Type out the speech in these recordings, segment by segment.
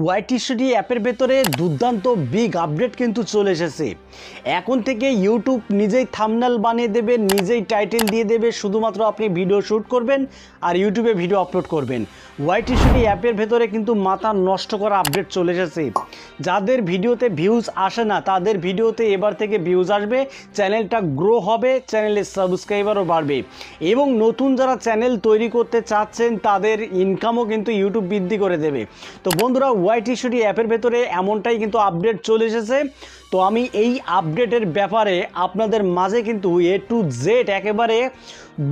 YT studio অ্যাপের ভেতরে দুর্দান্ত বিগ আপডেট কিন্তু চলে এসেছে। এখন থেকে ইউটিউব নিজেই থাম্বনেল বানিয়ে দেবে, নিজেই টাইটেল দিয়ে দেবে, শুধুমাত্র আপনি ভিডিও শ্যুট করবেন আর ইউটিউবে ভিডিও আপলোড করবেন। ওয়াইটি স্টুডিও অ্যাপের ভেতরে কিন্তু মাথা নষ্ট করা আপডেট চলে এসেছে। যাদের ভিডিওতে ভিউজ আসে না তাদের ভিডিওতে এবার থেকে ভিউজ আসবে, চ্যানেলটা গ্রো হবে, চ্যানেলের সাবস্ক্রাইবারও বাড়বে এবং নতুন যারা চ্যানেল তৈরি করতে চাচ্ছেন তাদের ইনকামও কিন্তু ইউটিউব বৃদ্ধি করে দেবে। তো বন্ধুরা, ওয়াইটি স্টুডিও অ্যাপের ভেতরে এমনটাই কিন্তু আপডেট চলে এসেছে। তো আমি এই আপডেটের ব্যাপারে আপনাদের মাঝে কিন্তু এ টু জেড একেবারে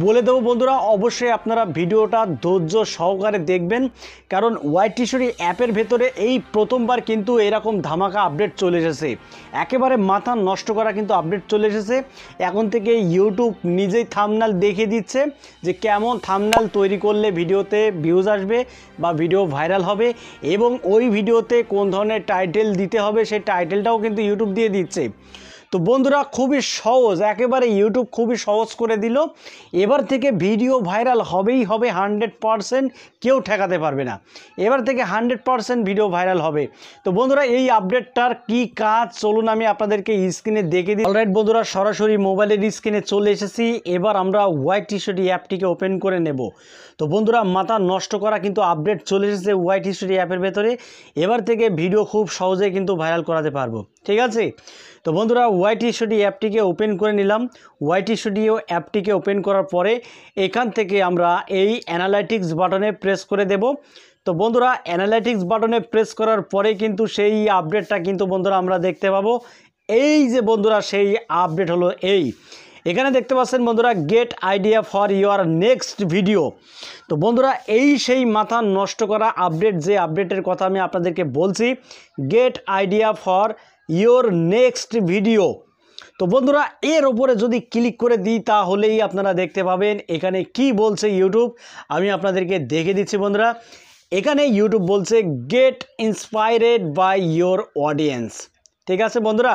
বলে দেবো। বন্ধুরা, অবশ্যই আপনারা ভিডিওটা ধৈর্য সহকারে দেখবেন, কারণ ওয়াইটি স্টুডিও অ্যাপের ভেতরে এই প্রথমবার কিন্তু এরকম ধামাকা আপডেট চলে এসেছে। একেবারে মাথা নষ্ট করা কিন্তু আপডেট চলে এসেছে। এখন থেকে ইউটিউব নিজেই থাম্বনেল দেখিয়ে দিচ্ছে যে কেমন থাম্বনেল তৈরি করলে ভিডিওতে ভিউজ আসবে বা ভিডিও ভাইরাল হবে, এবং ওই ভিডিওতে কোন ধরনের টাইটেল দিতে হবে সেই টাইটেলটাও কিন্তু ইউটিউব দিয়ে দিচ্ছে। তো বন্ধুরা, খুবই সহজ, একেবারে ইউটিউব খুবই সহজ করে দিল। এবার থেকে ভিডিও ভাইরাল হবেই হবে 100%, কেউ ঠেকাতে পারবে না। এবার থেকে 100% ভিডিও ভাইরাল হবে। তো বন্ধুরা, এই আপডেটটার কি কাজ চলুন আমি আপনাদেরকে স্ক্রিনে দেখে দিই। অলরাইট বন্ধুরা, সরাসরি মোবাইলের স্ক্রিনে চলে এসেছি। এবার আমরা ওয়াইটি স্টুডিও অ্যাপটিকে ওপেন করে নেব। তো বন্ধুরা, মাথা নষ্ট করা কিন্তু আপডেট চলে এসেছে ওয়াইটি স্টুডিও অ্যাপের ভেতরে। এবার থেকে ভিডিও খুব সহজে কিন্তু ভাইরাল করাতে পারবো, ঠিক আছে? তো বন্ধুরা, ওয়াইটি স্টুডিও অ্যাপটিকে ওপেন করে নিলাম। ওয়াইটি স্টুডিও অ্যাপটিকে ওপেন করার পরে এখান থেকে আমরা এই অ্যানালাইটিক্স বাটনে প্রেস করে দেব। তো বন্ধুরা, অ্যানালাইটিক্স বাটনে প্রেস করার পরে কিন্তু সেই আপডেটটা কিন্তু বন্ধুরা আমরা দেখতে পাবো। এই যে বন্ধুরা, সেই আপডেট হলো এই। এখানে দেখতে পাচ্ছেন বন্ধুরা, get idea for your next video. তো বন্ধুরা, এই সেই মাথা নষ্ট করা আপডেট, যে আপডেটের কথা আমি আপনাদেরকে বলছি, get idea for your next video. তো বন্ধুরা, এর ওপরে যদি ক্লিক করে দিই তাহলেই আপনারা দেখতে পাবেন এখানে কি বলছে ইউটিউব। আমি আপনাদেরকে দেখে দিচ্ছি বন্ধুরা। এখানে ইউটিউব বলছে get inspired by your audience. ঠিক আছে বন্ধুরা,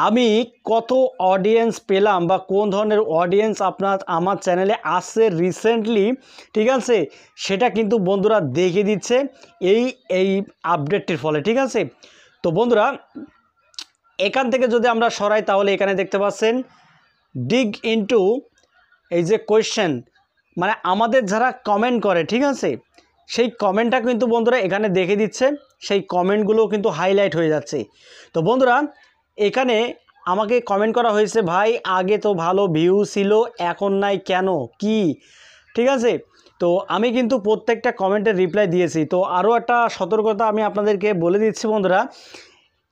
আমি কত অডিয়েন্স পেলাম বা কোন ধরনের অডিয়েন্স আমার চ্যানেলে আসছে রিসেন্টলি, ঠিক আছে, সেটা কিন্তু বন্ধুরা দেখে দিচ্ছে এই আপডেটটির ফলে, ঠিক আছে? তো বন্ধুরা, এখান থেকে যদি আমরা সরাই তাহলে এখানে দেখতে পাচ্ছেন ডিগ ইনটু, এই যে কোয়েশ্চেন, মানে আমাদের যারা কমেন্ট করে, ঠিক আছে, সেই কমেন্টটা কিন্তু বন্ধুরা এখানে দেখে দিচ্ছে। সেই কমেন্টগুলো কিন্তু হাইলাইট হয়ে যাচ্ছে। তো বন্ধুরা, এখানে আমাকে কমেন্ট করা হয়েছে, ভাই আগে তো ভালো ভিউ ছিল, এখন নাই কেন, কি? ঠিক আছে, তো আমি কিন্তু প্রত্যেকটা কমেন্টের রিপ্লাই দিয়েছি। তো আরও একটা সতর্কতা আমি আপনাদেরকে বলে দিচ্ছি বন্ধুরা,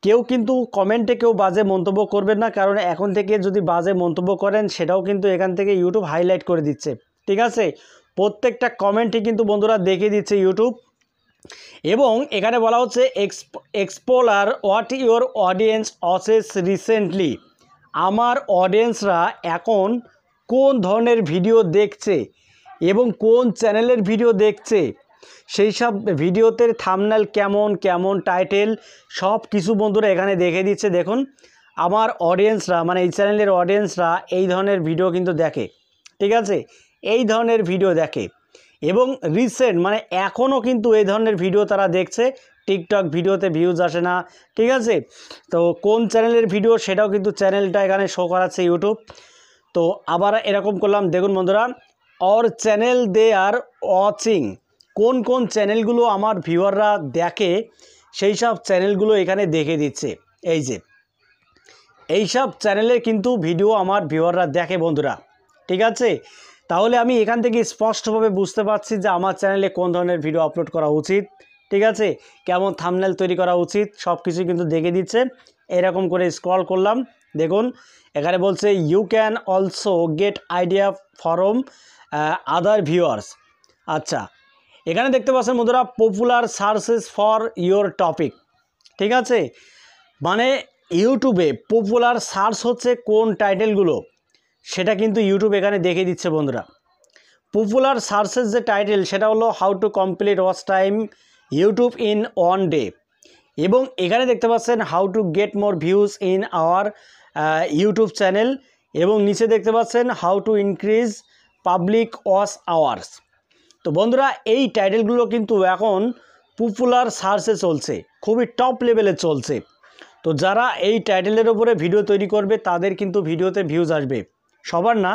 কেউ কিন্তু কমেন্টে কেউ বাজে মন্তব্য করবেন না, কারণ এখন থেকে যদি বাজে মন্তব্য করেন সেটাও কিন্তু এখান থেকে ইউটিউব হাইলাইট করে দিচ্ছে, ঠিক আছে? প্রত্যেকটা কমেন্টই কিন্তু বন্ধুরা দেখে দিচ্ছে ইউটিউব। এবং এখানে বলা হচ্ছে explore what your audience watches recently. আমার অডিয়েন্সরা এখন কোন ধরনের ভিডিও দেখছে এবং কোন চ্যানেলের ভিডিও দেখছে, সেই সব ভিডিওতে থাম্বনেল কেমন কেমন, টাইটেল, সব কিছু বন্ধুরা এখানে দেখে দিচ্ছে। দেখুন, আমার অডিয়েন্সরা, মানে এই চ্যানেলের অডিয়েন্সরা এই ধরনের ভিডিও কিন্তু দেখে, ঠিক আছে, এই ধরনের ভিডিও দেখে এবং রিসেন্ট, মানে এখনও কিন্তু এই ধরনের ভিডিও তারা দেখছে। টিকটক ভিডিওতে ভিউজ আসে না, ঠিক আছে? তো কোন চ্যানেলের ভিডিও সেটাও কিন্তু চ্যানেলটা এখানে শো করাচ্ছে ইউটিউব। তো আবার এরকম করলাম, দেখুন বন্ধুরা, or channel they are watching, কোন কোন চ্যানেলগুলো আমার ভিউয়াররা দেখে সেই সব চ্যানেলগুলো এখানে দেখে দিচ্ছে। এই যে এই সব চ্যানেলে কিন্তু ভিডিও আমার ভিউয়াররা দেখে বন্ধুরা, ঠিক আছে? তাহলে আমি এখান থেকে স্পষ্টভাবে বুঝতে পারছি যে আমার চ্যানেলে কোন ধরনের ভিডিও আপলোড করা উচিত, ঠিক আছে, কেমন থাম্বনেল তৈরি করা উচিত, সব কিছু কিন্তু দেখে দিচ্ছে। এরকম করে স্ক্রল করলাম, দেখুন এখানে বলছে you can also get idea from other viewers. আচ্ছা, এখানে দেখতে পাচ্ছেন বন্ধুরা, popular searches for your topic, ঠিক আছে, মানে ইউটিউবে পপুলার সার্চ হচ্ছে কোন টাইটেলগুলো সেটা কিন্তু ইউটিউব এখানে দেখে দিচ্ছে বন্ধুরা। পপুলার সার্চেস যে টাইটেল সেটা হলো how to complete watch time YouTube in 1 day, এবং এখানে দেখতে পাচ্ছেন how to get more views in our YouTube channel, এবং নিচে দেখতে পাচ্ছেন how to increase public watch hours. তো বন্ধুরা, এই টাইটেলগুলো কিন্তু এখন পপুলার সার্চে চলছে, খুবই টপ লেভেলে চলছে। তো যারা এই টাইটেলের ওপরে ভিডিও তৈরি করবে তাদের কিন্তু ভিডিওতে ভিউজ আসবে, সবার না,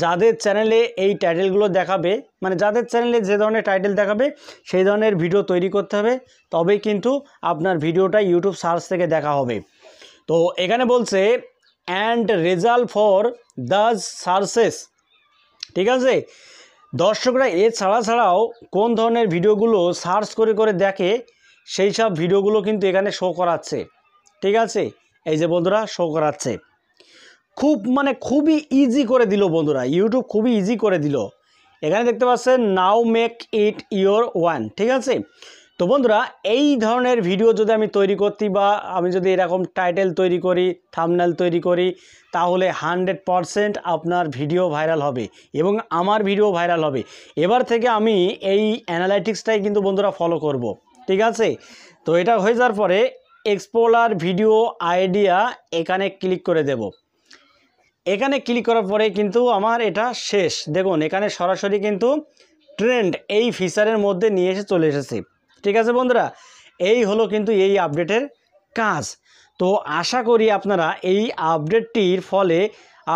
যাদের চ্যানেলে এই টাইটেলগুলো দেখাবে, মানে যাদের চ্যানেলে যে ধরনের টাইটেল দেখাবে সেই ধরনের ভিডিও তৈরি করতে হবে, তবেই কিন্তু আপনার ভিডিওটা ইউটিউব সার্চ থেকে দেখা হবে। তো এখানে বলছে and result for the searches, ঠিক আছে। দর্শকরা ছাড়াও কোন ধরনের ভিডিওগুলো সার্চ করে করে দেখে সেই সব ভিডিওগুলো কিন্তু এখানে শো করাচ্ছে, ঠিক আছে। এই যে বন্ধুরা শো করাচ্ছে, খুবই ইজি করে দিল বন্ধুরা, ইউটিউব খুবই ইজি করে দিল। এখানে দেখতে পাচ্ছেন নাও মেক ইট ইয়োর ওয়ান, ঠিক আছে। তো বন্ধুরা এই ধরনের ভিডিও যদি আমি তৈরি করতে বা আমি যদি এরকম টাইটেল তৈরি করি, থাম্বনেল তৈরি করি, তাহলে 100% আপনার ভিডিও ভাইরাল হবে এবং আমার ভিডিও ভাইরাল হবে। এবার থেকে আমি এই অ্যানালাইটিক্সটাই কিন্তু বন্ধুরা ফলো করব, ঠিক আছে। তো এটা হয়ে যাওয়ার পরে এক্সপ্লোরার ভিডিও আইডিয়া এখানে ক্লিক করে দেব। এখানে ক্লিক করার পরে কিন্তু আমার এটা শেষ। দেখুন এখানে সরাসরি কিন্তু ট্রেন্ড এই ফিচারের মধ্যে নিয়ে এসে চলে এসেছে, ঠিক আছে বন্ধুরা। এই হলো কিন্তু এই আপডেটের কাজ। তো আশা করি আপনারা এই আপডেটটির ফলে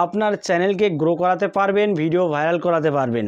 আপনার চ্যানেলকে গ্রো করাতে পারবেন, ভিডিও ভাইরাল করাতে পারবেন।